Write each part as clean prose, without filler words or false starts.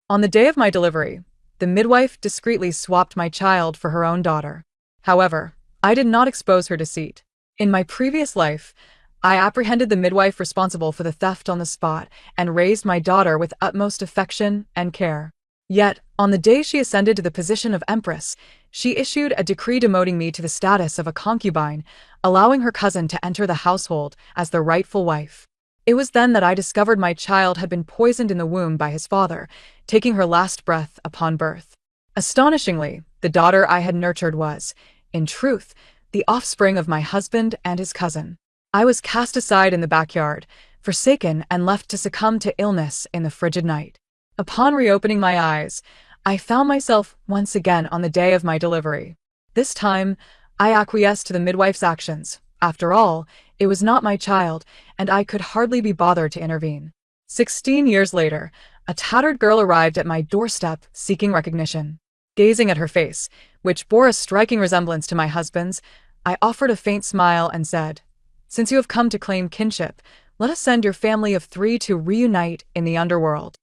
On the day of my delivery, the midwife discreetly swapped my child for her own daughter. However, I did not expose her deceit. In my previous life, I apprehended the midwife responsible for the theft on the spot and raised my daughter with utmost affection and care. Yet, on the day she ascended to the position of empress, she issued a decree demoting me to the status of a concubine, allowing her cousin to enter the household as the rightful wife. It was then that I discovered my child had been poisoned in the womb by his father, taking her last breath upon birth. Astonishingly, the daughter I had nurtured was, in truth, the offspring of my husband and his cousin. I was cast aside in the backyard, forsaken and left to succumb to illness in the frigid night. Upon reopening my eyes, I found myself once again on the day of my delivery. This time, I acquiesced to the midwife's actions. After all, it was not my child, and I could hardly be bothered to intervene. 16 years later, a tattered girl arrived at my doorstep seeking recognition. Gazing at her face, which bore a striking resemblance to my husband's, I offered a faint smile and said, "Since you have come to claim kinship, let us send your family of 3 to reunite in the underworld."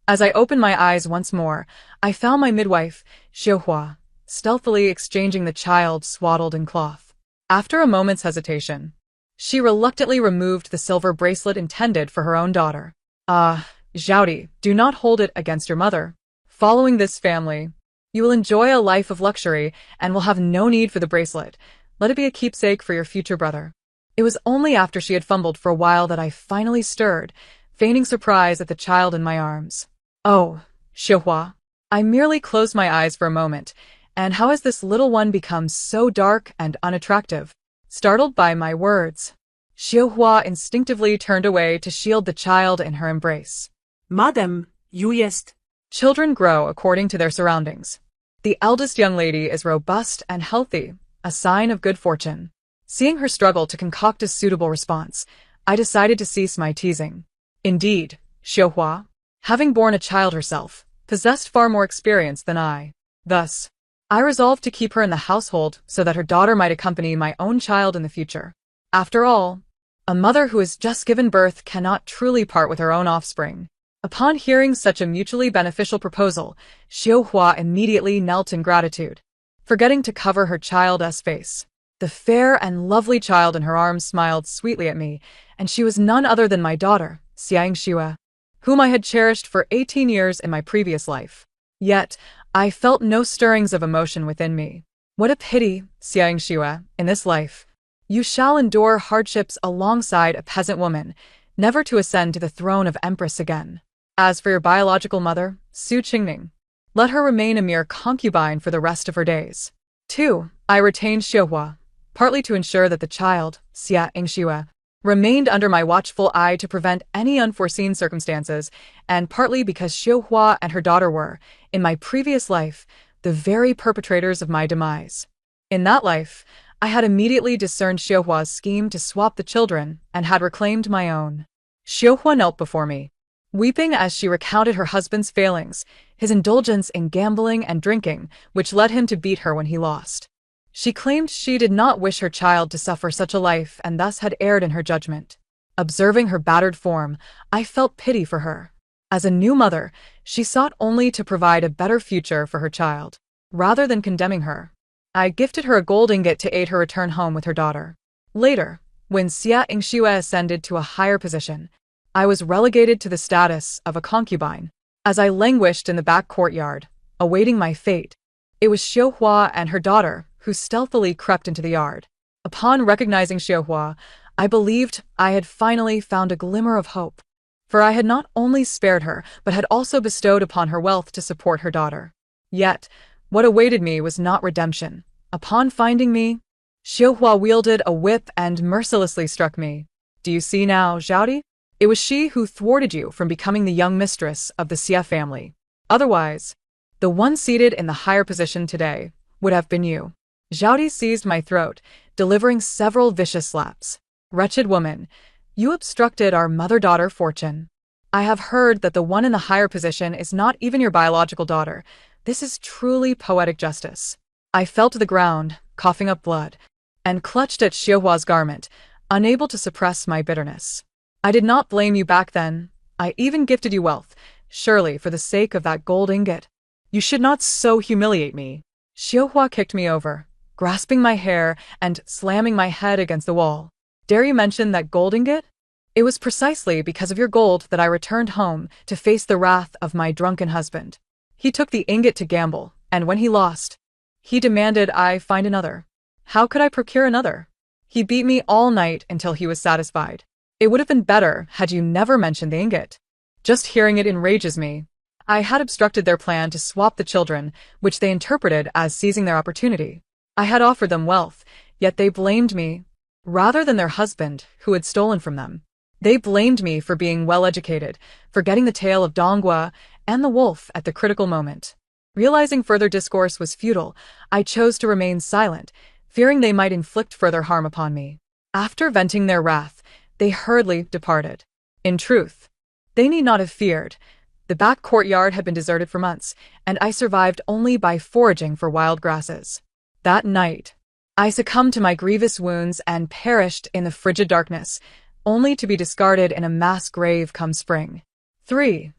As I opened my eyes once more, I found my midwife, Xiaohua, stealthily exchanging the child swaddled in cloth. After a moment's hesitation, she reluctantly removed the silver bracelet intended for her own daughter. Zhaodi, do not hold it against your mother. Following this family, you will enjoy a life of luxury and will have no need for the bracelet. Let it be a keepsake for your future brother. It was only after she had fumbled for a while that I finally stirred, feigning surprise at the child in my arms. "Oh, Xiaohua." I merely closed my eyes for a moment, and how has this little one become so dark and unattractive? Startled by my words, Xiaohua instinctively turned away to shield the child in her embrace. "Madam, you jest." Children grow according to their surroundings. The eldest young lady is robust and healthy, a sign of good fortune. Seeing her struggle to concoct a suitable response, I decided to cease my teasing. Indeed, Xiaohua, having borne a child herself, possessed far more experience than I. Thus, I resolved to keep her in the household so that her daughter might accompany my own child in the future. After all, a mother who has just given birth cannot truly part with her own offspring. Upon hearing such a mutually beneficial proposal, Xiaohua immediately knelt in gratitude, forgetting to cover her child's face. The fair and lovely child in her arms smiled sweetly at me, and she was none other than my daughter, Xiangxue, whom I had cherished for 18 years in my previous life. Yet, I felt no stirrings of emotion within me. What a pity, Xiangxue, in this life, you shall endure hardships alongside a peasant woman, never to ascend to the throne of empress again. As for your biological mother, Su Qingning, let her remain a mere concubine for the rest of her days. 2. I retained Xiaohua, partly to ensure that the child, Xia Ingxue, remained under my watchful eye to prevent any unforeseen circumstances, and partly because Xiaohua and her daughter were, in my previous life, the very perpetrators of my demise. In that life, I had immediately discerned Xiaohua's scheme to swap the children and had reclaimed my own. Xiaohua knelt before me, weeping as she recounted her husband's failings, his indulgence in gambling and drinking, which led him to beat her when he lost. She claimed she did not wish her child to suffer such a life and thus had erred in her judgment. Observing her battered form, I felt pity for her. As a new mother, she sought only to provide a better future for her child. Rather than condemning her, I gifted her a gold ingot to aid her return home with her daughter. Later, when Xia Ingxue ascended to a higher position, I was relegated to the status of a concubine. As I languished in the back courtyard, awaiting my fate, it was Xiaohua and her daughter who stealthily crept into the yard. Upon recognizing Xiaohua, I believed I had finally found a glimmer of hope, for I had not only spared her, but had also bestowed upon her wealth to support her daughter. Yet, what awaited me was not redemption. Upon finding me, Xiaohua wielded a whip and mercilessly struck me. "Do you see now, Zhaodi? It was she who thwarted you from becoming the young mistress of the Xia family. Otherwise, the one seated in the higher position today would have been you." Zhaodi seized my throat, delivering several vicious slaps. "Wretched woman, you obstructed our mother-daughter fortune. I have heard that the one in the higher position is not even your biological daughter. This is truly poetic justice." I fell to the ground, coughing up blood, and clutched at Xiaohua's garment, unable to suppress my bitterness. "I did not blame you back then. I even gifted you wealth, surely for the sake of that gold ingot. You should not so humiliate me. Xiaohua kicked me over, grasping my hair and slamming my head against the wall. Dare you mention that gold ingot? It was precisely because of your gold that I returned home to face the wrath of my drunken husband. He took the ingot to gamble, and when he lost, he demanded I find another. How could I procure another? He beat me all night until he was satisfied. It would have been better had you never mentioned the ingot. Just hearing it enrages me. I had obstructed their plan to swap the children, which they interpreted as seizing their opportunity. I had offered them wealth, yet they blamed me, rather than their husband, who had stolen from them. They blamed me for being well-educated, forgetting the tale of Donghua and the wolf at the critical moment. Realizing further discourse was futile, I chose to remain silent, fearing they might inflict further harm upon me. After venting their wrath, they hurriedly departed. In truth, they need not have feared. The back courtyard had been deserted for months, and I survived only by foraging for wild grasses. That night, I succumbed to my grievous wounds and perished in the frigid darkness, only to be discarded in a mass grave come spring. 3.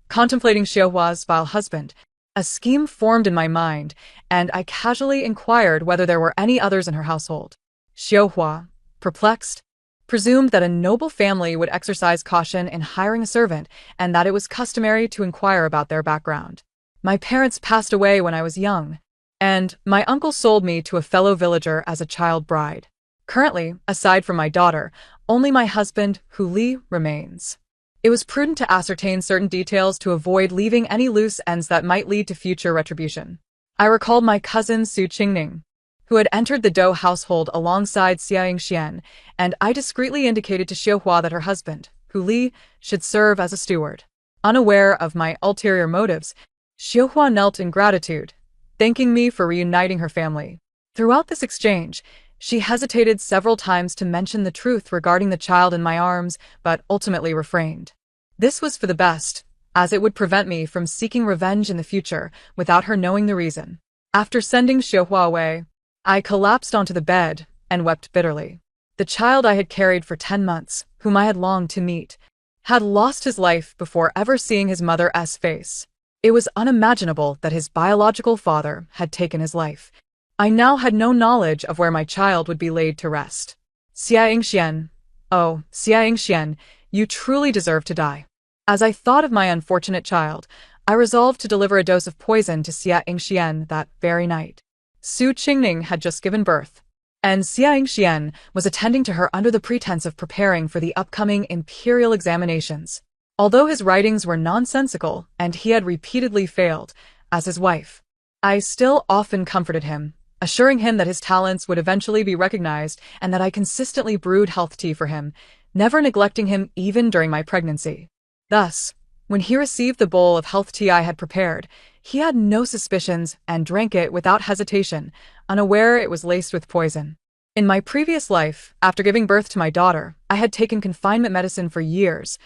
Contemplating Xiaohua's vile husband, a scheme formed in my mind, and I casually inquired whether there were any others in her household. Xiaohua, perplexed, presumed that a noble family would exercise caution in hiring a servant and that it was customary to inquire about their background. My parents passed away when I was young, and my uncle sold me to a fellow villager as a child bride. Currently, aside from my daughter, only my husband, Hu Li, remains. It was prudent to ascertain certain details to avoid leaving any loose ends that might lead to future retribution. I recalled my cousin Su Qingning, who had entered the Dou household alongside Xia Yingxian, and I discreetly indicated to Xiaohua that her husband, Hu Li, should serve as a steward. Unaware of my ulterior motives, Xiaohua knelt in gratitude, thanking me for reuniting her family. Throughout this exchange, she hesitated several times to mention the truth regarding the child in my arms, but ultimately refrained. This was for the best, as it would prevent me from seeking revenge in the future without her knowing the reason. After sending Xiaohua away, I collapsed onto the bed and wept bitterly. The child I had carried for 10 months, whom I had longed to meet, had lost his life before ever seeing his mother's face. It was unimaginable that his biological father had taken his life. I now had no knowledge of where my child would be laid to rest. Xia Yingxian, oh, Xia Yingxian, you truly deserve to die. As I thought of my unfortunate child, I resolved to deliver a dose of poison to Xia Yingxian that very night. Su Qingning had just given birth, and Xia Yingxian was attending to her under the pretense of preparing for the upcoming imperial examinations. Although his writings were nonsensical and he had repeatedly failed, as his wife, I still often comforted him, assuring him that his talents would eventually be recognized and that I consistently brewed health tea for him, never neglecting him even during my pregnancy. Thus, when he received the bowl of health tea I had prepared, he had no suspicions and drank it without hesitation, unaware it was laced with poison. In my previous life, after giving birth to my daughter, I had taken confinement medicine for years,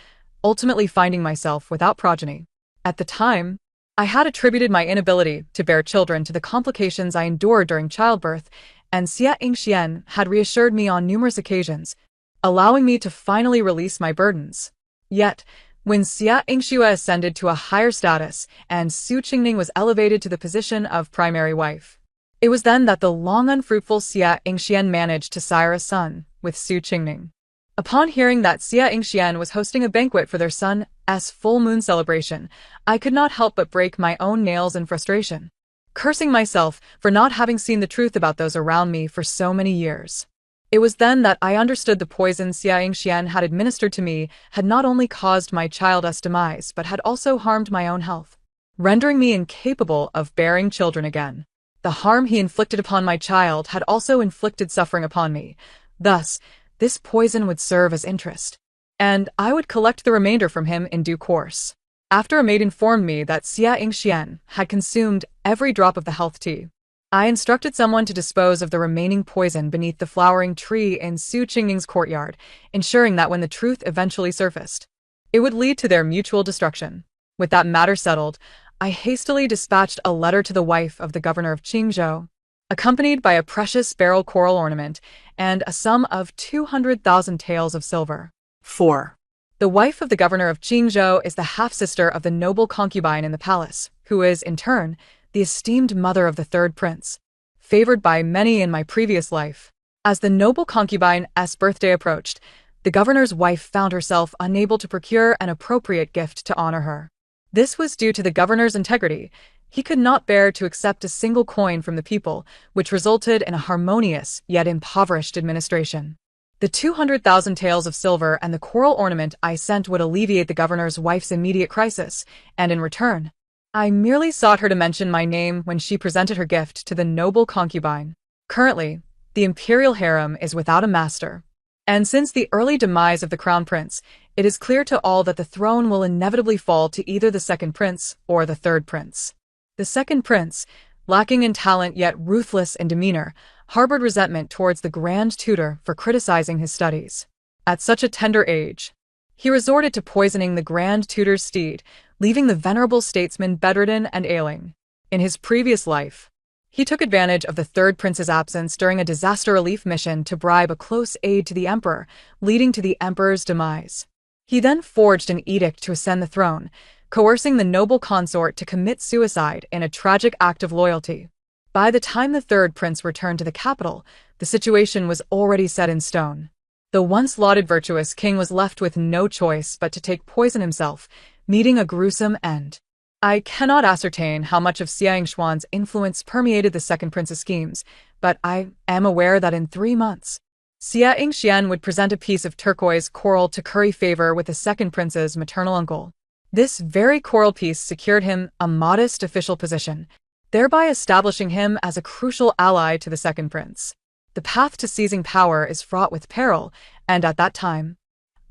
ultimately finding myself without progeny. At the time, I had attributed my inability to bear children to the complications I endured during childbirth, and Xia Yingxian had reassured me on numerous occasions, allowing me to finally release my burdens. Yet, when Xia Yingxian ascended to a higher status and Su Qingning was elevated to the position of primary wife, it was then that the long unfruitful Xia Yingxian managed to sire a son with Su Qingning. Upon hearing that Xia Yingxian was hosting a banquet for their son's full moon celebration, I could not help but break my own nails in frustration, cursing myself for not having seen the truth about those around me for so many years. It was then that I understood the poison Xia Yingxian had administered to me had not only caused my child's demise but had also harmed my own health, rendering me incapable of bearing children again. The harm he inflicted upon my child had also inflicted suffering upon me. Thus, this poison would serve as interest, and I would collect the remainder from him in due course. After a maid informed me that Xia Yingxian had consumed every drop of the health tea, I instructed someone to dispose of the remaining poison beneath the flowering tree in Su Qingning's courtyard, ensuring that when the truth eventually surfaced, it would lead to their mutual destruction. With that matter settled, I hastily dispatched a letter to the wife of the governor of Qingzhou, accompanied by a precious beryl coral ornament and a sum of 200,000 taels of silver. 4. The wife of the governor of Qingzhou is the half-sister of the noble concubine in the palace, who is, in turn, the esteemed mother of the third prince, favored by many in my previous life. As the noble concubine's birthday approached, the governor's wife found herself unable to procure an appropriate gift to honor her. This was due to the governor's integrity. He could not bear to accept a single coin from the people, which resulted in a harmonious yet impoverished administration. The 200,000 taels of silver and the coral ornament I sent would alleviate the governor's wife's immediate crisis, and in return, I merely sought her to mention my name when she presented her gift to the noble concubine. Currently, the imperial harem is without a master, and since the early demise of the crown prince, it is clear to all that the throne will inevitably fall to either the second prince or the third prince. The second prince, lacking in talent yet ruthless in demeanor, harbored resentment towards the Grand Tutor for criticizing his studies. At such a tender age, he resorted to poisoning the Grand Tutor's steed, leaving the venerable statesman bedridden and ailing. In his previous life, he took advantage of the third prince's absence during a disaster relief mission to bribe a close aide to the emperor, leading to the emperor's demise. He then forged an edict to ascend the throne, coercing the noble consort to commit suicide in a tragic act of loyalty. By the time the third prince returned to the capital, the situation was already set in stone. The once lauded virtuous king was left with no choice but to take poison himself, meeting a gruesome end. I cannot ascertain how much of Xia Yingshuan's influence permeated the second prince's schemes, but I am aware that in 3 months, Xia Yingshuan would present a piece of turquoise coral to curry favor with the second prince's maternal uncle. This very coral piece secured him a modest official position, thereby establishing him as a crucial ally to the second prince. The path to seizing power is fraught with peril, and at that time,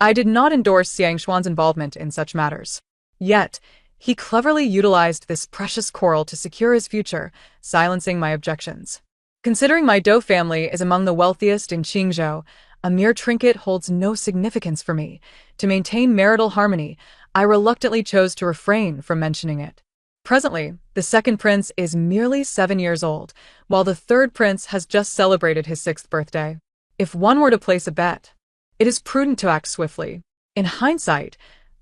I did not endorse Xia Yingshuan's involvement in such matters. Yet, he cleverly utilized this precious coral to secure his future, silencing my objections. Considering my Dou family is among the wealthiest in Qingzhou, a mere trinket holds no significance for me. To maintain marital harmony, I reluctantly chose to refrain from mentioning it. Presently, the second prince is merely 7 years old, while the third prince has just celebrated his 6th birthday. If one were to place a bet, it is prudent to act swiftly. In hindsight,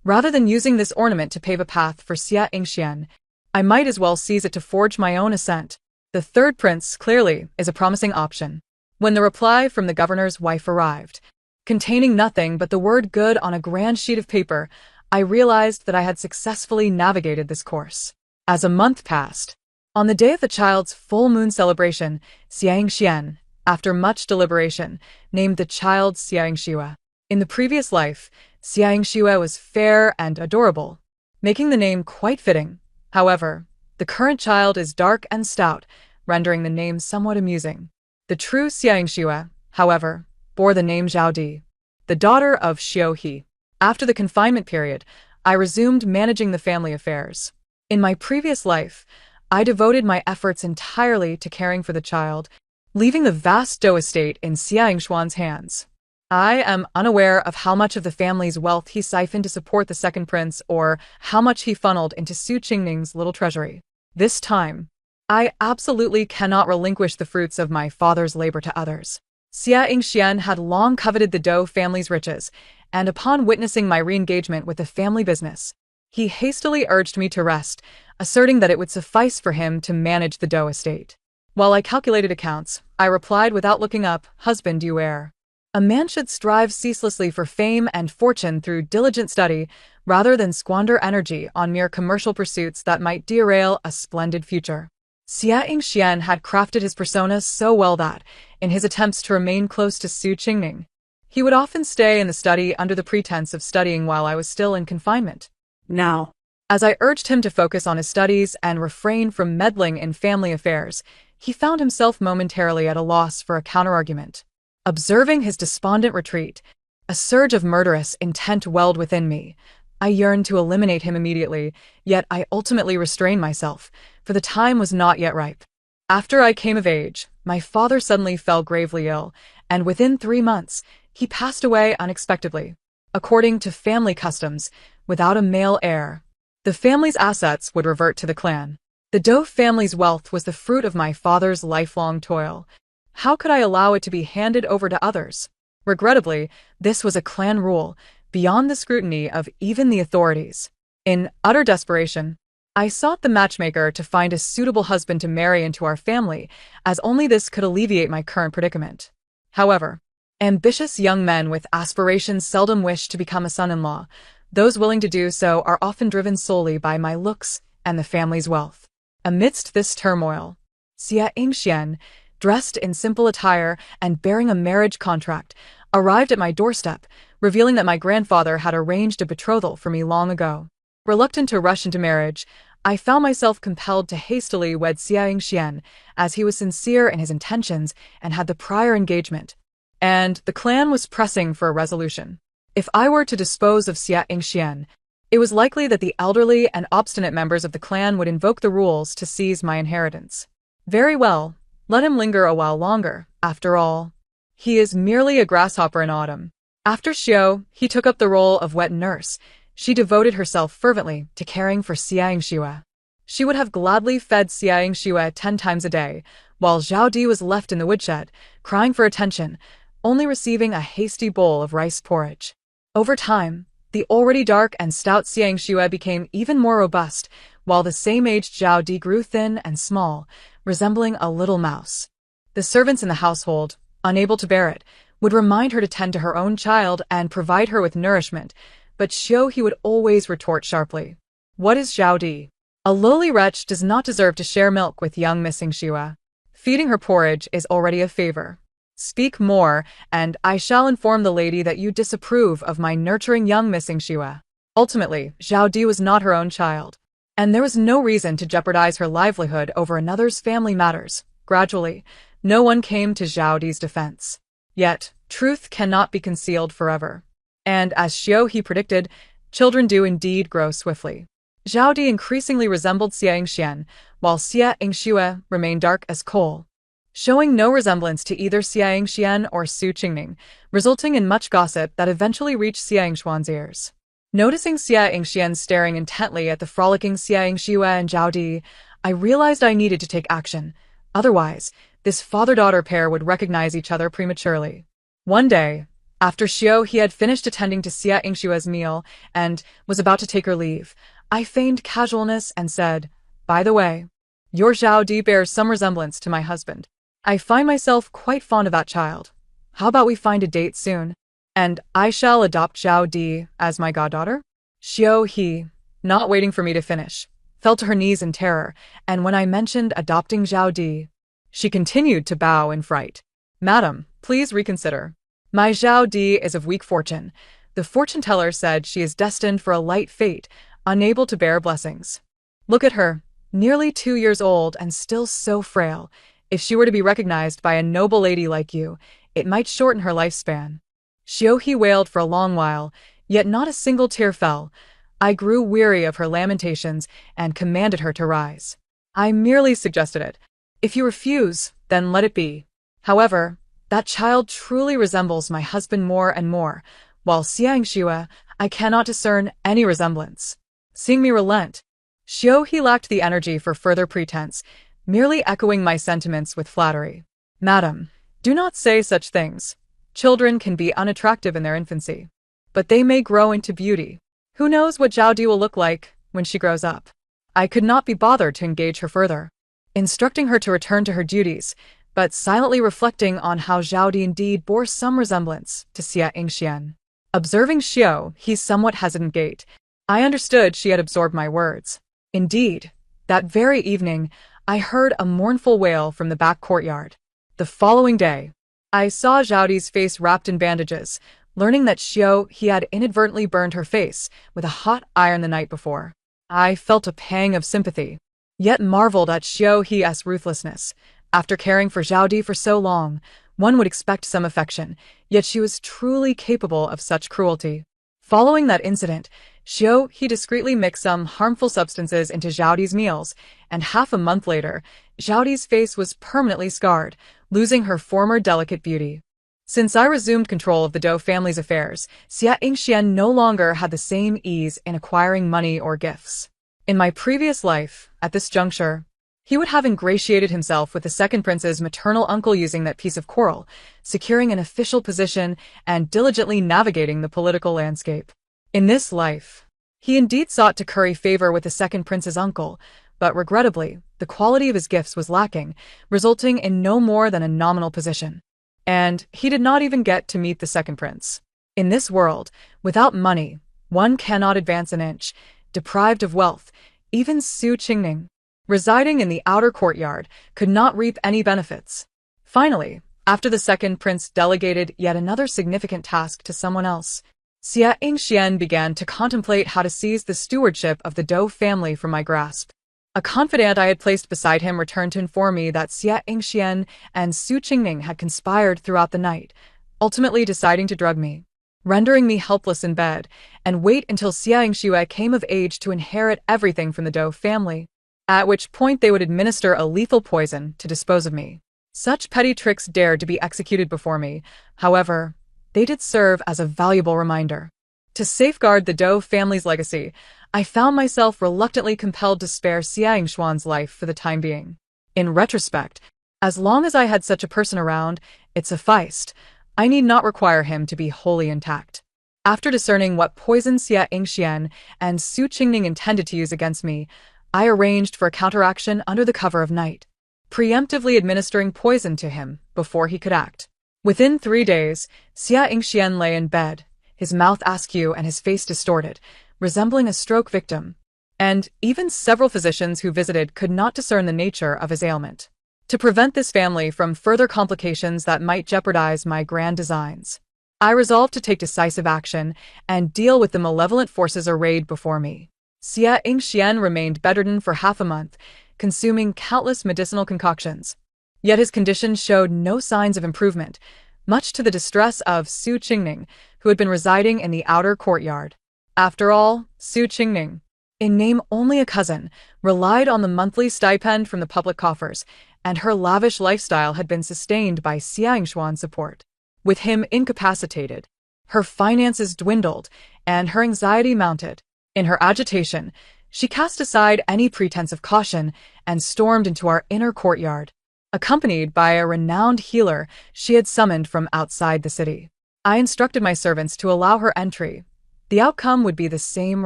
rather than using this ornament to pave a path for Xia Yingshuan, I might as well seize it to forge my own ascent. The third prince, clearly, is a promising option. When the reply from the governor's wife arrived, containing nothing but the word good on a grand sheet of paper, I realized that I had successfully navigated this course. As a month passed, on the day of the child's full moon celebration, Xia Yingshuan, after much deliberation, named the child Xia Yingxue. In the previous life, Xia Yingxue was fair and adorable, making the name quite fitting. However, the current child is dark and stout, rendering the name somewhat amusing. The true Xia Yingxue, however, bore the name Zhao Di, the daughter of Xiao He. After the confinement period, I resumed managing the family affairs. In my previous life, I devoted my efforts entirely to caring for the child, leaving the vast Dou estate in Xia Yingshuan's hands. I am unaware of how much of the family's wealth he siphoned to support the second prince or how much he funneled into Su Qingning's little treasury. This time, I absolutely cannot relinquish the fruits of my father's labor to others. Xia Yingshuan had long coveted the Dou family's riches, and upon witnessing my re-engagement with the family business, he hastily urged me to rest, asserting that it would suffice for him to manage the Dou estate. While I calculated accounts, I replied without looking up, "Husband, you err. A man should strive ceaselessly for fame and fortune through diligent study, rather than squander energy on mere commercial pursuits that might derail a splendid future." Xia Yingshuan had crafted his persona so well that, in his attempts to remain close to Su Qingning, he would often stay in the study under the pretense of studying while I was still in confinement. Now, as I urged him to focus on his studies and refrain from meddling in family affairs, he found himself momentarily at a loss for a counterargument. Observing his despondent retreat, a surge of murderous intent welled within me. I yearned to eliminate him immediately, yet I ultimately restrained myself, for the time was not yet ripe. After I came of age, my father suddenly fell gravely ill, and within 3 months, he passed away unexpectedly. According to family customs, without a male heir, the family's assets would revert to the clan. The Dou family's wealth was the fruit of my father's lifelong toil. How could I allow it to be handed over to others? Regrettably, this was a clan rule, beyond the scrutiny of even the authorities. In utter desperation, I sought the matchmaker to find a suitable husband to marry into our family, as only this could alleviate my current predicament. However, ambitious young men with aspirations seldom wish to become a son-in-law. Those willing to do so are often driven solely by my looks and the family's wealth. Amidst this turmoil, Xia Yingxian, dressed in simple attire and bearing a marriage contract, arrived at my doorstep, revealing that my grandfather had arranged a betrothal for me long ago. Reluctant to rush into marriage, I found myself compelled to hastily wed Xia Yingxian, as he was sincere in his intentions and had the prior engagement, and the clan was pressing for a resolution. If I were to dispose of Xia Yingxian, it was likely that the elderly and obstinate members of the clan would invoke the rules to seize my inheritance. Very well, let him linger a while longer. After all, he is merely a grasshopper in autumn. After Xiao, he took up the role of wet nurse. She devoted herself fervently to caring for Xia Yingxue. She would have gladly fed Xia Yingxue 10 times a day, while Zhao Di was left in the woodshed, crying for attention, only receiving a hasty bowl of rice porridge. Over time, the already dark and stout Xia Yingxue became even more robust, while the same-aged Zhao Di grew thin and small, resembling a little mouse. The servants in the household, unable to bear it, would remind her to tend to her own child and provide her with nourishment, but Xiao he would always retort sharply. What is Zhao Di? A lowly wretch does not deserve to share milk with young Miss Yingxue. Feeding her porridge is already a favor. Speak more, and I shall inform the lady that you disapprove of my nurturing young Miss Yingxue. Ultimately, Zhao Di was not her own child, and there was no reason to jeopardize her livelihood over another's family matters. Gradually, no one came to Zhao Di's defense. Yet, truth cannot be concealed forever. And as Xiao he predicted, children do indeed grow swiftly. Zhao Di increasingly resembled Xia Yingxian, while Xia Yingxue remained dark as coal, showing no resemblance to either Xia Yingxian or Su Qingning, resulting in much gossip that eventually reached Xia Yingshuan's ears. Noticing Xia Yingxian staring intently at the frolicking Xia Yingxue and Zhao Di, I realized I needed to take action. Otherwise, this father-daughter pair would recognize each other prematurely. One day, after Xiao he had finished attending to Xia Yingshue's meal and was about to take her leave, I feigned casualness and said, "By the way, your Zhao Di bears some resemblance to my husband. I find myself quite fond of that child. How about we find a date soon, and I shall adopt Zhao Di as my goddaughter?" Xiao he, not waiting for me to finish, fell to her knees in terror, and when I mentioned adopting Zhao Di, she continued to bow in fright. "Madam, please reconsider. My Zhao Di is of weak fortune. The fortune-teller said she is destined for a light fate, unable to bear blessings. Look at her, nearly 2 years old and still so frail. If she were to be recognized by a noble lady like you, it might shorten her lifespan." Xiao he wailed for a long while, yet not a single tear fell. I grew weary of her lamentations and commanded her to rise. I merely suggested it. If you refuse, then let it be. However, that child truly resembles my husband more and more, while Xia Yingxue, I cannot discern any resemblance. Seeing me relent, Xiao he lacked the energy for further pretense, merely echoing my sentiments with flattery. "Madam, do not say such things. Children can be unattractive in their infancy, but they may grow into beauty. Who knows what Zhao Di will look like when she grows up?" I could not be bothered to engage her further, instructing her to return to her duties, but silently reflecting on how Zhao Di indeed bore some resemblance to Xia Yingxian. Observing Xiao he's somewhat hesitant gait, I understood she had absorbed my words. Indeed, that very evening, I heard a mournful wail from the back courtyard. The following day, I saw Zhao Di's face wrapped in bandages, learning that Xiao he had inadvertently burned her face with a hot iron the night before. I felt a pang of sympathy, yet marveled at Xiao he's ruthlessness. After caring for Zhao Di for so long, one would expect some affection, yet she was truly capable of such cruelty. Following that incident, Xiao he discreetly mixed some harmful substances into Zhao Di's meals, and half a month later, Zhao Di's face was permanently scarred, losing her former delicate beauty. Since I resumed control of the Dou family's affairs, Xia Yingxian no longer had the same ease in acquiring money or gifts. In my previous life, at this juncture, He would have ingratiated himself with the second prince's maternal uncle using that piece of coral, securing an official position and diligently navigating the political landscape. In this life, he indeed sought to curry favor with the second prince's uncle, but regrettably, the quality of his gifts was lacking, resulting in no more than a nominal position. And he did not even get to meet the second prince. In this world, without money, one cannot advance an inch. Deprived of wealth, even Su Qingning, residing in the outer courtyard, could not reap any benefits. Finally, after the second prince delegated yet another significant task to someone else, Xia Yingxian began to contemplate how to seize the stewardship of the Dou family from my grasp. A confidant I had placed beside him returned to inform me that Xia Yingxian and Su Qingning had conspired throughout the night, ultimately deciding to drug me, rendering me helpless in bed, and wait until Xia Yingxue came of age to inherit everything from the Dou family, at which point they would administer a lethal poison to dispose of me. Such petty tricks dared to be executed before me. However, they did serve as a valuable reminder. To safeguard the Dou family's legacy, I found myself reluctantly compelled to spare Xia Yingshuan's life for the time being. In retrospect, as long as I had such a person around, it sufficed. I need not require him to be wholly intact. After discerning what poison Xia Yingxian and Su Qingning intended to use against me, I arranged for a counteraction under the cover of night, preemptively administering poison to him before he could act. Within 3 days, Xia Yingxian lay in bed, his mouth askew and his face distorted, resembling a stroke victim, and even several physicians who visited could not discern the nature of his ailment. To prevent this family from further complications that might jeopardize my grand designs, I resolved to take decisive action and deal with the malevolent forces arrayed before me. Xia Yingxian remained bedridden for half a month, consuming countless medicinal concoctions. Yet his condition showed no signs of improvement, much to the distress of Su Qingning, who had been residing in the outer courtyard. After all, Su Qingning, in name only a cousin, relied on the monthly stipend from the public coffers, and her lavish lifestyle had been sustained by Xia Yingshuan's support. With him incapacitated, her finances dwindled, and her anxiety mounted. In her agitation, she cast aside any pretense of caution and stormed into our inner courtyard, accompanied by a renowned healer she had summoned from outside the city. I instructed my servants to allow her entry. The outcome would be the same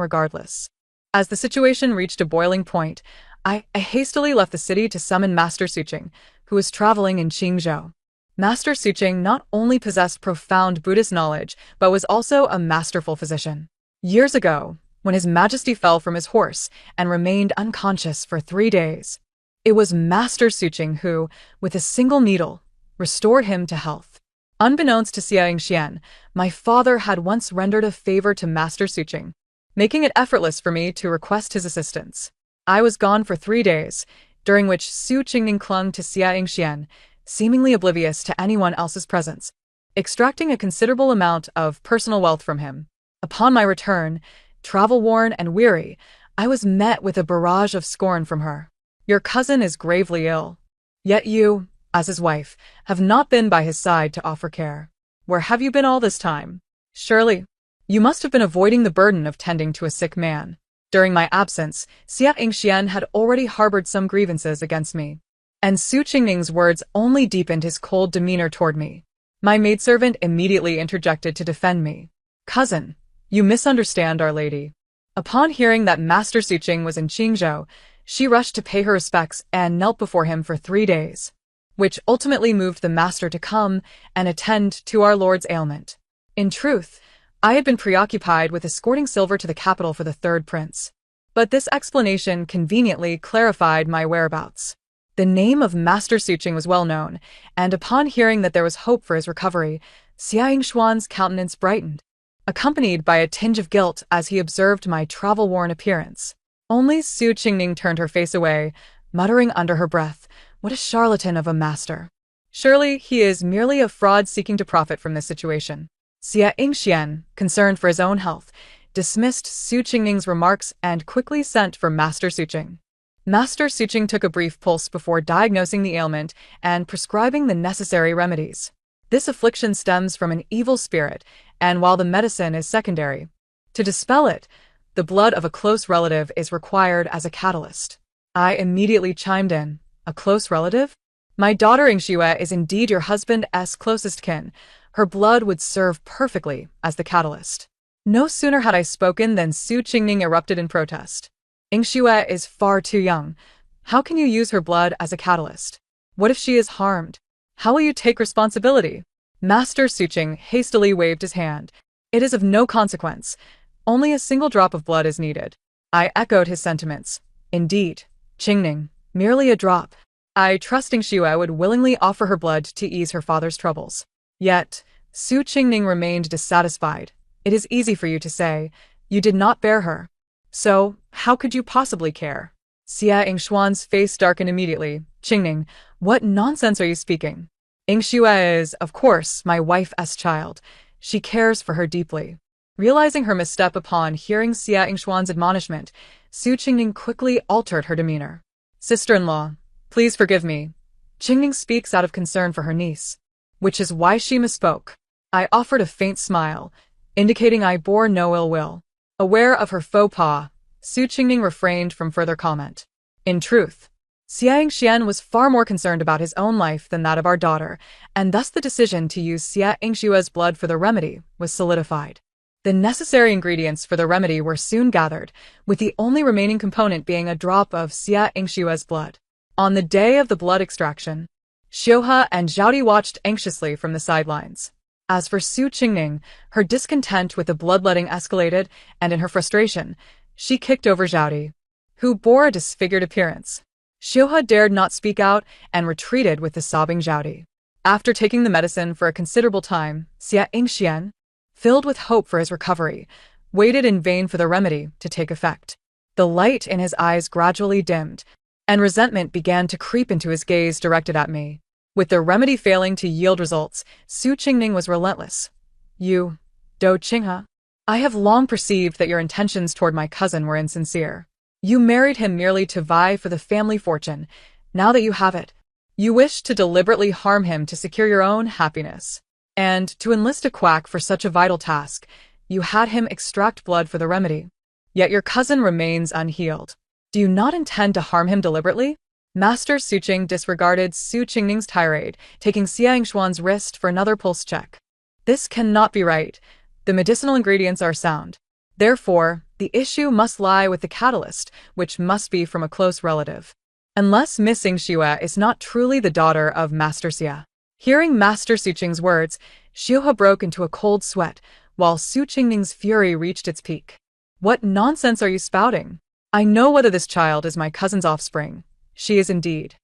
regardless. As the situation reached a boiling point, I hastily left the city to summon Master Suqing, who was traveling in Qingzhou. Master Suqing not only possessed profound Buddhist knowledge, but was also a masterful physician. Years ago, when His Majesty fell from his horse and remained unconscious for 3 days, it was Master Suqing who, with a single needle, restored him to health. Unbeknownst to Xia Yingxian, my father had once rendered a favor to Master Suqing, making it effortless for me to request his assistance. I was gone for 3 days, during which Su Qingning clung to Xia Yingxian, seemingly oblivious to anyone else's presence, extracting a considerable amount of personal wealth from him. Upon my return, travel-worn and weary, I was met with a barrage of scorn from her. Your cousin is gravely ill. Yet you, as his wife, have not been by his side to offer care. Where have you been all this time? Surely, you must have been avoiding the burden of tending to a sick man. During my absence, Xia Yingxian had already harbored some grievances against me, and Su Qingning's words only deepened his cold demeanor toward me. My maidservant immediately interjected to defend me. Cousin, you misunderstand Our Lady. Upon hearing that Master Suqing was in Qingzhou, she rushed to pay her respects and knelt before him for 3 days, which ultimately moved the master to come and attend to our Lord's ailment. In truth, I had been preoccupied with escorting silver to the capital for the third prince, but this explanation conveniently clarified my whereabouts. The name of Master Suqing was well known, and upon hearing that there was hope for his recovery, Xia Yingshuan's countenance brightened, accompanied by a tinge of guilt as he observed my travel-worn appearance. Only Su Qingning turned her face away, muttering under her breath, "What a charlatan of a master! Surely he is merely a fraud seeking to profit from this situation." Xia Yingxian, concerned for his own health, dismissed Su Qingning's remarks and quickly sent for Master Suqing. Master Suqing took a brief pulse before diagnosing the ailment and prescribing the necessary remedies. This affliction stems from an evil spirit, and while the medicine is secondary, to dispel it, the blood of a close relative is required as a catalyst. I immediately chimed in. A close relative? My daughter Ingxue is indeed your husband's closest kin. Her blood would serve perfectly as the catalyst. No sooner had I spoken than Su Qingning erupted in protest. Ingxue is far too young. How can you use her blood as a catalyst? What if she is harmed? How will you take responsibility? Master Suqing hastily waved his hand. It is of no consequence. Only a single drop of blood is needed. I echoed his sentiments. Indeed, Qingning, merely a drop. I trust Ingxue would willingly offer her blood to ease her father's troubles. Yet, Su Qingning remained dissatisfied. It is easy for you to say. You did not bear her. So, how could you possibly care? Xia Yingxuan's face darkened immediately. Qingning, what nonsense are you speaking? Ingxue is, of course, my wife's child. She cares for her deeply. Realizing her misstep upon hearing Xia Yingxuan's admonishment, Su Qingning quickly altered her demeanor. Sister-in-law, please forgive me. Qingning speaks out of concern for her niece, which is why she misspoke. I offered a faint smile, indicating I bore no ill will. Aware of her faux pas, Su Qingning refrained from further comment. In truth, Xia Yingxian was far more concerned about his own life than that of our daughter, and thus the decision to use Xia Yingxue's blood for the remedy was solidified. The necessary ingredients for the remedy were soon gathered, with the only remaining component being a drop of Xia Yingxue's blood. On the day of the blood extraction, Xiuhe and Zhaodi watched anxiously from the sidelines. As for Su Qingning, her discontent with the bloodletting escalated, and in her frustration, she kicked over Zhaodi, who bore a disfigured appearance. Xiuhe dared not speak out and retreated with the sobbing Zhaodi. After taking the medicine for a considerable time, Xia Yingxian, filled with hope for his recovery, waited in vain for the remedy to take effect. The light in his eyes gradually dimmed, and resentment began to creep into his gaze directed at me. With the remedy failing to yield results, Su Qingning was relentless. You, Do Qinghe, I have long perceived that your intentions toward my cousin were insincere. You married him merely to vie for the family fortune. Now that you have it, you wish to deliberately harm him to secure your own happiness. And to enlist a quack for such a vital task, you had him extract blood for the remedy. Yet your cousin remains unhealed. Do you not intend to harm him deliberately? Master Suqing disregarded Su Qingning's tirade, taking Xia Yingxuan's wrist for another pulse check. This cannot be right. The medicinal ingredients are sound. Therefore, the issue must lie with the catalyst, which must be from a close relative. Unless Miss Ingxue is not truly the daughter of Master Xia. Hearing Master Suqing's words, Xiuhe broke into a cold sweat, while Su Qingning's fury reached its peak. What nonsense are you spouting? I know whether this child is my cousin's offspring. She is indeed.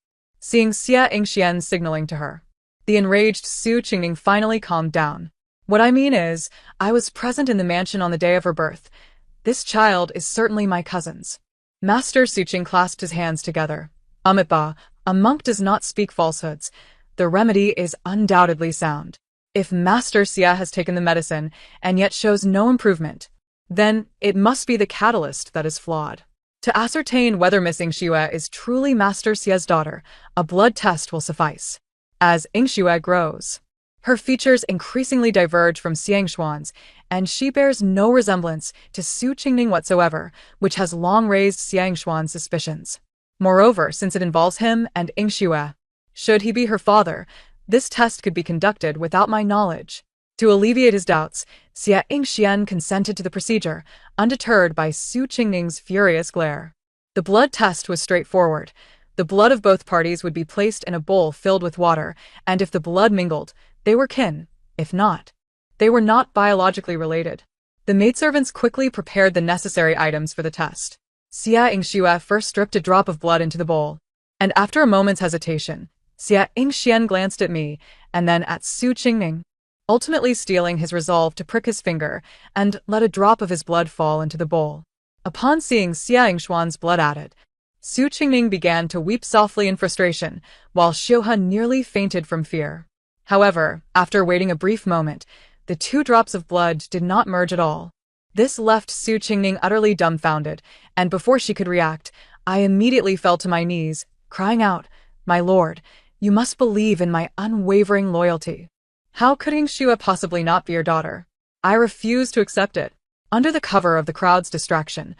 Seeing Xia Yingxian signaling to her, the enraged Su Qingning finally calmed down. What I mean is, I was present in the mansion on the day of her birth. This child is certainly my cousin's. Master Suqing clasped his hands together. Amitabha, a monk does not speak falsehoods. The remedy is undoubtedly sound. If Master Xia has taken the medicine and yet shows no improvement, then it must be the catalyst that is flawed. To ascertain whether Miss Ingxue is truly Master Xia's daughter, a blood test will suffice. As Ingxue grows, her features increasingly diverge from Xia Yingxuan's, and she bears no resemblance to Su Qingning whatsoever, which has long raised Xia Yingxuan's suspicions. Moreover, since it involves him and Ingxue, should he be her father, this test could be conducted without my knowledge. To alleviate his doubts, Xia Yingxian consented to the procedure, undeterred by Su Qingning's furious glare. The blood test was straightforward. The blood of both parties would be placed in a bowl filled with water, and if the blood mingled, they were kin. If not, they were not biologically related. The maidservants quickly prepared the necessary items for the test. Xia Yingxue first dripped a drop of blood into the bowl, and after a moment's hesitation, Xia Yingxian glanced at me, and then at Su Qingning, ultimately steeling his resolve to prick his finger and let a drop of his blood fall into the bowl. Upon seeing Xia Yingxuan's blood added, Su Qingning began to weep softly in frustration, while Xiuhe nearly fainted from fear. However, after waiting a brief moment, the 2 drops of blood did not merge at all. This left Su Qingning utterly dumbfounded, and before she could react, I immediately fell to my knees, crying out, "My lord, you must believe in my unwavering loyalty. How could Ingxue possibly not be your daughter? I refuse to accept it." Under the cover of the crowd's distraction,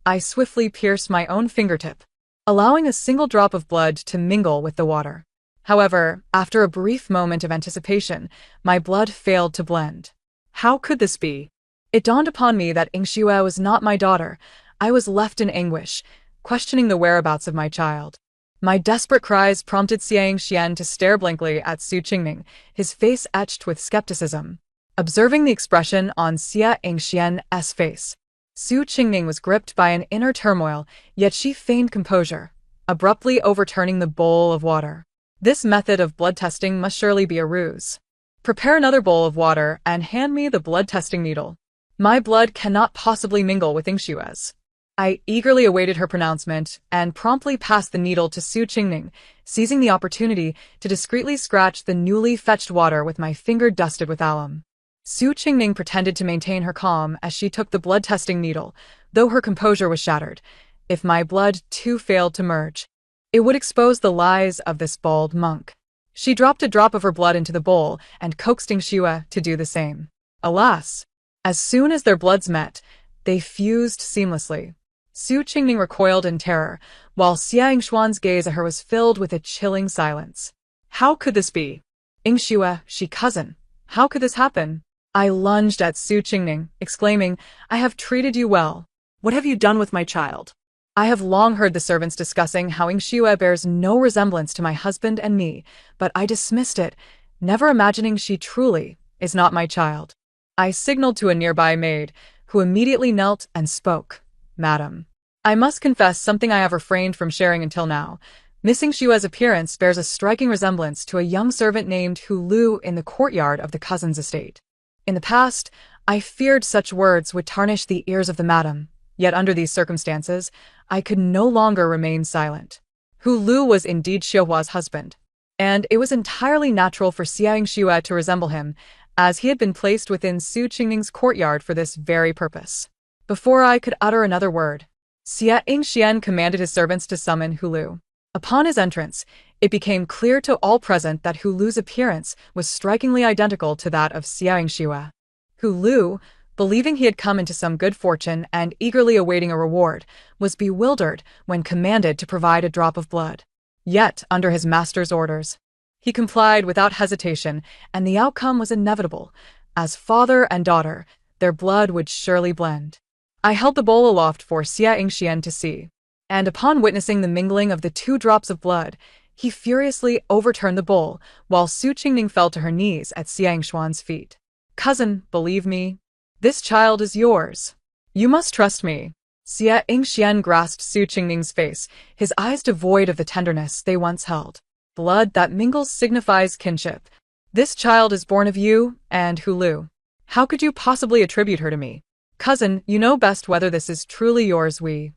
I swiftly pierced my own fingertip. allowing a single drop of blood to mingle with the water. However, after a brief moment of anticipation, my blood failed to blend. How could this be? It dawned upon me that Yingxue was not my daughter. I was left in anguish, questioning the whereabouts of my child. My desperate cries prompted Xia Yingxian to stare blankly at Su Qingning, his face etched with skepticism. Observing the expression on Xia Yingxian's face, Su Qingning was gripped by an inner turmoil, yet she feigned composure, abruptly overturning the bowl of water. This method of blood testing must surely be a ruse. Prepare another bowl of water and hand me the blood testing needle. My blood cannot possibly mingle with Yingxue's. I eagerly awaited her pronouncement and promptly passed the needle to Su Qingning, seizing the opportunity to discreetly scratch the newly fetched water with my finger dusted with alum. Su Qingning pretended to maintain her calm as she took the blood testing needle, though her composure was shattered. If my blood too failed to merge, it would expose the lies of this bald monk. She dropped a drop of her blood into the bowl and coaxed Yingxue to do the same. Alas! As soon as their bloods met, they fused seamlessly. Su Qingning recoiled in terror, while Xia Yingxuan's gaze at her was filled with a chilling silence. How could this be? Yingxue, she cousin. How could this happen? I lunged at Su Qingning, exclaiming, I have treated you well. What have you done with my child? I have long heard the servants discussing how Yingxue bears no resemblance to my husband and me, but I dismissed it, never imagining she truly is not my child. I signaled to a nearby maid, who immediately knelt and spoke. Madam, I must confess something I have refrained from sharing until now. Miss Yingxue's appearance bears a striking resemblance to a young servant named Hu Lu in the courtyard of the cousin's estate. In the past, I feared such words would tarnish the ears of the madam, yet under these circumstances, I could no longer remain silent. Hu Lu was indeed Xiuhua's husband, and it was entirely natural for Xia Yingxue to resemble him, as he had been placed within Su Qingning's courtyard for this very purpose. Before I could utter another word, Xia Yingxian commanded his servants to summon Hu Lu. Upon his entrance, it became clear to all present that Hu Lu's appearance was strikingly identical to that of Xia Yingxue. Hu Lu, believing he had come into some good fortune and eagerly awaiting a reward, was bewildered when commanded to provide a drop of blood. Yet, under his master's orders, he complied without hesitation, and the outcome was inevitable. As father and daughter, their blood would surely blend. I held the bowl aloft for Xia Yingxian to see, and upon witnessing the mingling of the 2 drops of blood, he furiously overturned the bowl, while Su Qingning fell to her knees at Xia Yingxuan's feet. Cousin, believe me, this child is yours. You must trust me. Xia Yingxian grasped Su Qingning's face, his eyes devoid of the tenderness they once held. Blood that mingles signifies kinship. This child is born of you and Hu Lu. How could you possibly attribute her to me? Cousin, you know best whether this is truly yours. We.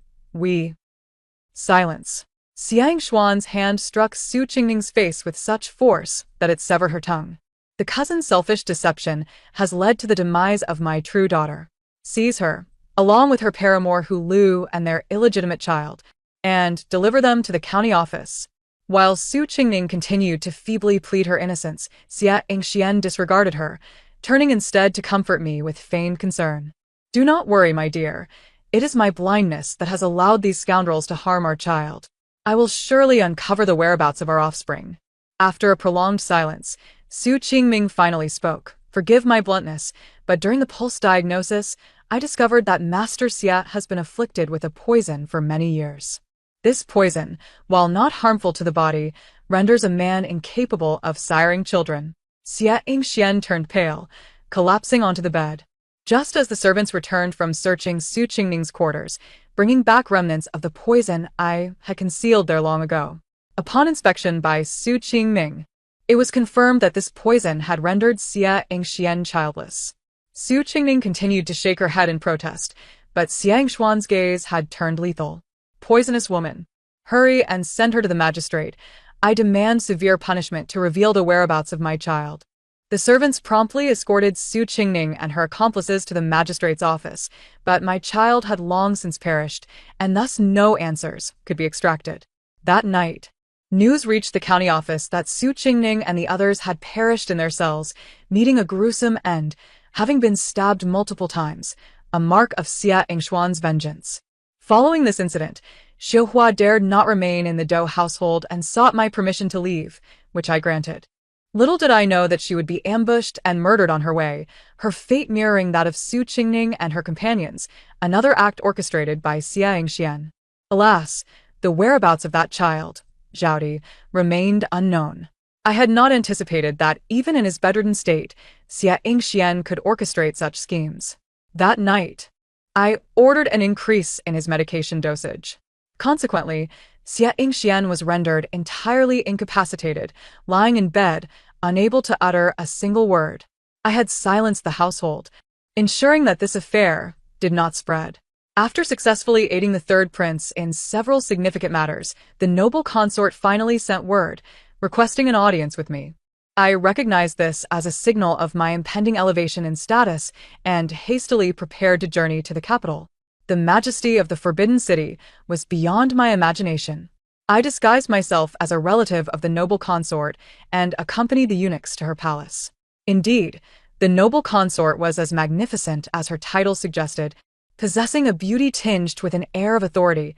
Silence. Xia Yingxuan's hand struck Su Qingning's face with such force that it severed her tongue. The cousin's selfish deception has led to the demise of my true daughter. Seize her, along with her paramour Hu Lu and their illegitimate child, and deliver them to the county office. While Su Qingning continued to feebly plead her innocence, Xia Yingxian disregarded her, turning instead to comfort me with feigned concern. Do not worry, my dear. It is my blindness that has allowed these scoundrels to harm our child. I will surely uncover the whereabouts of our offspring. After a prolonged silence, Su Qingming finally spoke. Forgive my bluntness, but during the pulse diagnosis, I discovered that Master Xia has been afflicted with a poison for many years. This poison, while not harmful to the body, renders a man incapable of siring children. Xia Yingxian turned pale, collapsing onto the bed. Just as the servants returned from searching Su Qingning's quarters, bringing back remnants of the poison I had concealed there long ago. Upon inspection by Su Qingming, it was confirmed that this poison had rendered Xia Yingxian childless. Su Qingning continued to shake her head in protest, but Xia Yingxuan's gaze had turned lethal. Poisonous woman. Hurry and send her to the magistrate. I demand severe punishment to reveal the whereabouts of my child. The servants promptly escorted Su Qingning and her accomplices to the magistrate's office, but my child had long since perished, and thus no answers could be extracted. That night, news reached the county office that Su Qingning and the others had perished in their cells, meeting a gruesome end, having been stabbed multiple times, a mark of Xia Yingxuan's vengeance. Following this incident, Xiuhua dared not remain in the Dou household and sought my permission to leave, which I granted. Little did I know that she would be ambushed and murdered on her way, her fate mirroring that of Su Qingning and her companions, another act orchestrated by Xia Yingxian. Alas, the whereabouts of that child, Zhao, remained unknown. I had not anticipated that, even in his bedridden state, Xia Yingxian could orchestrate such schemes. That night, I ordered an increase in his medication dosage. Consequently, Xia Yingxian was rendered entirely incapacitated, lying in bed, unable to utter a single word. I had silenced the household, ensuring that this affair did not spread. After successfully aiding the third prince in several significant matters, the noble consort finally sent word, requesting an audience with me. I recognized this as a signal of my impending elevation in status and hastily prepared to journey to the capital. The majesty of the Forbidden City was beyond my imagination. I disguised myself as a relative of the noble consort and accompanied the eunuchs to her palace. Indeed, the noble consort was as magnificent as her title suggested, possessing a beauty tinged with an air of authority,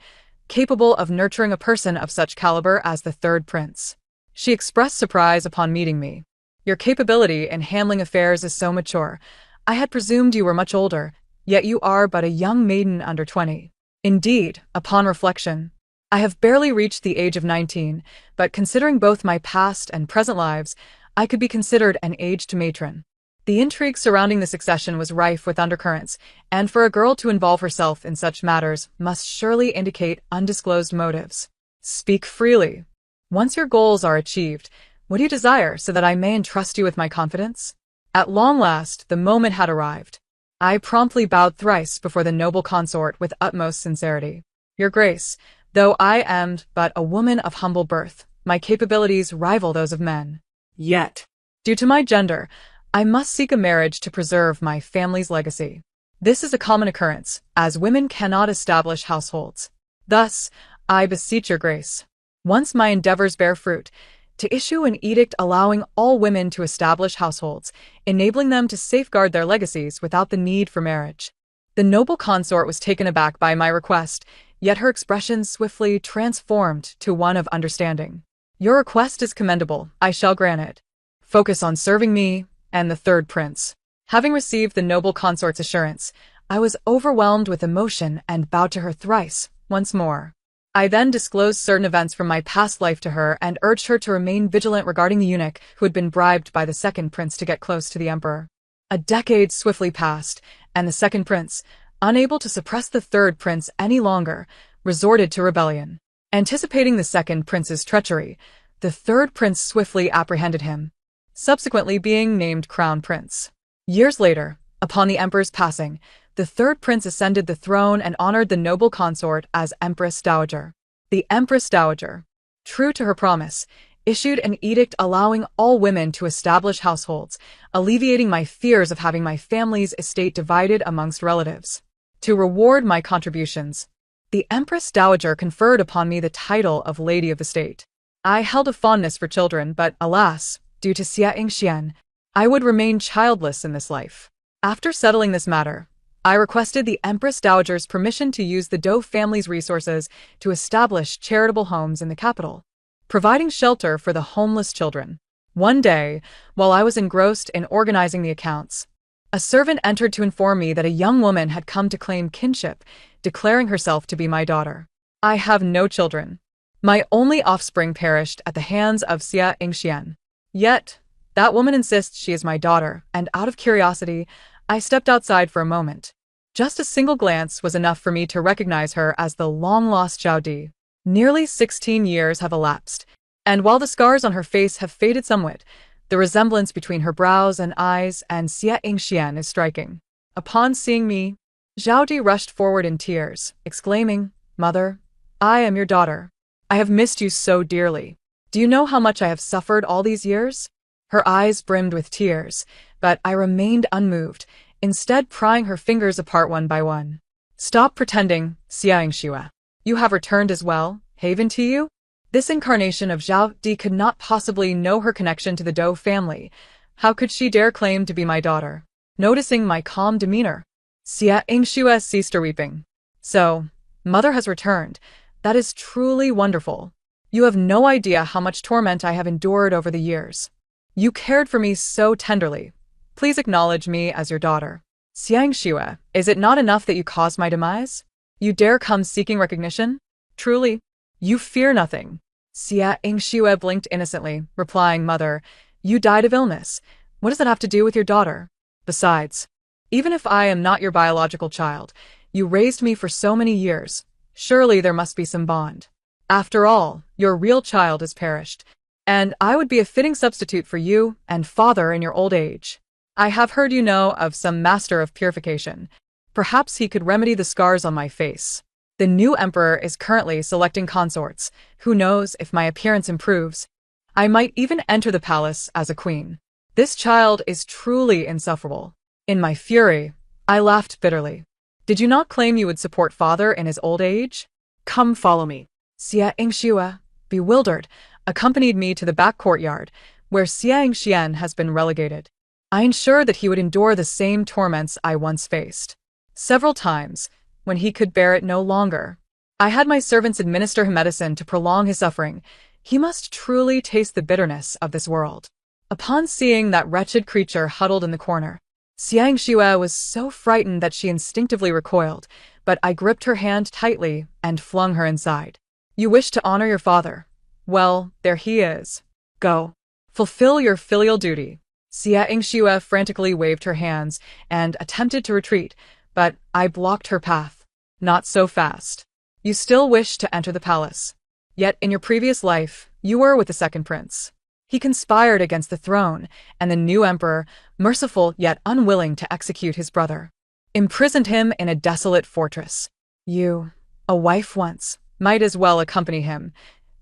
capable of nurturing a person of such caliber as the third prince. She expressed surprise upon meeting me. "Your capability in handling affairs is so mature. I had presumed you were much older, yet you are but a young maiden under 20. Indeed, upon reflection, I have barely reached the age of 19, but considering both my past and present lives, I could be considered an aged matron." The intrigue surrounding the succession was rife with undercurrents, and for a girl to involve herself in such matters must surely indicate undisclosed motives. "Speak freely. Once your goals are achieved, what do you desire so that I may entrust you with my confidence?" At long last, the moment had arrived. I promptly bowed thrice before the noble consort with utmost sincerity. "Your Grace, though I am but a woman of humble birth, my capabilities rival those of men. Yet, due to my gender, I must seek a marriage to preserve my family's legacy. This is a common occurrence, as women cannot establish households. Thus, I beseech your Grace, once my endeavors bear fruit, to issue an edict allowing all women to establish households, enabling them to safeguard their legacies without the need for marriage." The noble consort was taken aback by my request, yet her expression swiftly transformed to one of understanding. "Your request is commendable, I shall grant it. Focus on serving me and the third prince." Having received the noble consort's assurance, I was overwhelmed with emotion and bowed to her thrice, once more. I then disclosed certain events from my past life to her and urged her to remain vigilant regarding the eunuch who had been bribed by the second prince to get close to the emperor. A decade swiftly passed, and the second prince, unable to suppress the third prince any longer, resorted to rebellion. Anticipating the second prince's treachery, the third prince swiftly apprehended him, subsequently being named Crown Prince. Years later, upon the emperor's passing, the third prince ascended the throne and honored the noble consort as Empress Dowager. The Empress Dowager, true to her promise, issued an edict allowing all women to establish households, alleviating my fears of having my family's estate divided amongst relatives. To reward my contributions, the Empress Dowager conferred upon me the title of Lady of the State. I held a fondness for children, but alas, due to Xia Yingxian, I would remain childless in this life. After settling this matter, I requested the Empress Dowager's permission to use the Dou family's resources to establish charitable homes in the capital, providing shelter for the homeless children. One day, while I was engrossed in organizing the accounts, a servant entered to inform me that a young woman had come to claim kinship, declaring herself to be my daughter. I have no children. My only offspring perished at the hands of Xia Yingxian. Yet, that woman insists she is my daughter, and out of curiosity, I stepped outside for a moment. Just a single glance was enough for me to recognize her as the long-lost Zhao Di. Nearly 16 years have elapsed, and while the scars on her face have faded somewhat, the resemblance between her brows and eyes and Xia Yingxian is striking. Upon seeing me, Zhao Di rushed forward in tears, exclaiming, "Mother, I am your daughter. I have missed you so dearly. Do you know how much I have suffered all these years?" Her eyes brimmed with tears, but I remained unmoved, instead prying her fingers apart one by one. "Stop pretending, Xia Yingxue. You have returned as well, haven to you?" This incarnation of Zhao Di could not possibly know her connection to the Dou family. How could she dare claim to be my daughter? Noticing my calm demeanor, Xia Yingxue ceased her weeping. "So, mother has returned. That is truly wonderful. You have no idea how much torment I have endured over the years. You cared for me so tenderly. Please acknowledge me as your daughter. Xiang Xue, is it not enough that you caused my demise? You dare come seeking recognition? Truly, you fear nothing. Xiang Xue blinked innocently, replying, Mother, you died of illness. What does that have to do with your daughter? Besides, even if I am not your biological child, you raised me for so many years. Surely there must be some bond. After all, your real child has perished, and I would be a fitting substitute for you and father in your old age. I have heard you know of some master of purification. Perhaps he could remedy the scars on my face. The new emperor is currently selecting consorts. Who knows if my appearance improves? I might even enter the palace as a queen. This child is truly insufferable. In my fury, I laughed bitterly. Did you not claim you would support father in his old age? Come follow me. Xiang Xue, bewildered, accompanied me to the back courtyard, where Xiang Xian has been relegated. I ensured that he would endure the same torments I once faced. Several times, when he could bear it no longer, I had my servants administer him medicine to prolong his suffering. He must truly taste the bitterness of this world. Upon seeing that wretched creature huddled in the corner, Xiang Xue was so frightened that she instinctively recoiled, but I gripped her hand tightly and flung her inside. You wish to honor your father. Well, there he is. Go. Fulfill your filial duty. Xiang Xue frantically waved her hands and attempted to retreat, but I blocked her path. Not so fast. You still wish to enter the palace. Yet in your previous life, you were with the second prince. He conspired against the throne, and the new emperor, merciful yet unwilling to execute his brother, imprisoned him in a desolate fortress. You, a wife once, might as well accompany him.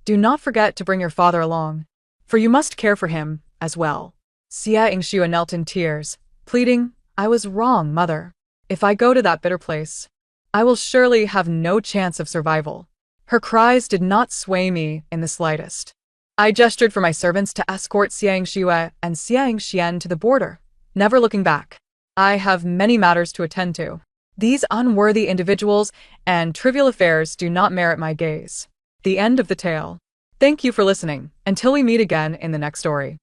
Do not forget to bring your father along, for you must care for him as well. Xiang Xue knelt in tears, pleading, I was wrong, mother. If I go to that bitter place, I will surely have no chance of survival. Her cries did not sway me in the slightest. I gestured for my servants to escort Xiang Xue and Xiang Xian to the border, never looking back. I have many matters to attend to. These unworthy individuals and trivial affairs do not merit my gaze. The end of the tale. Thank you for listening. Until we meet again in the next story.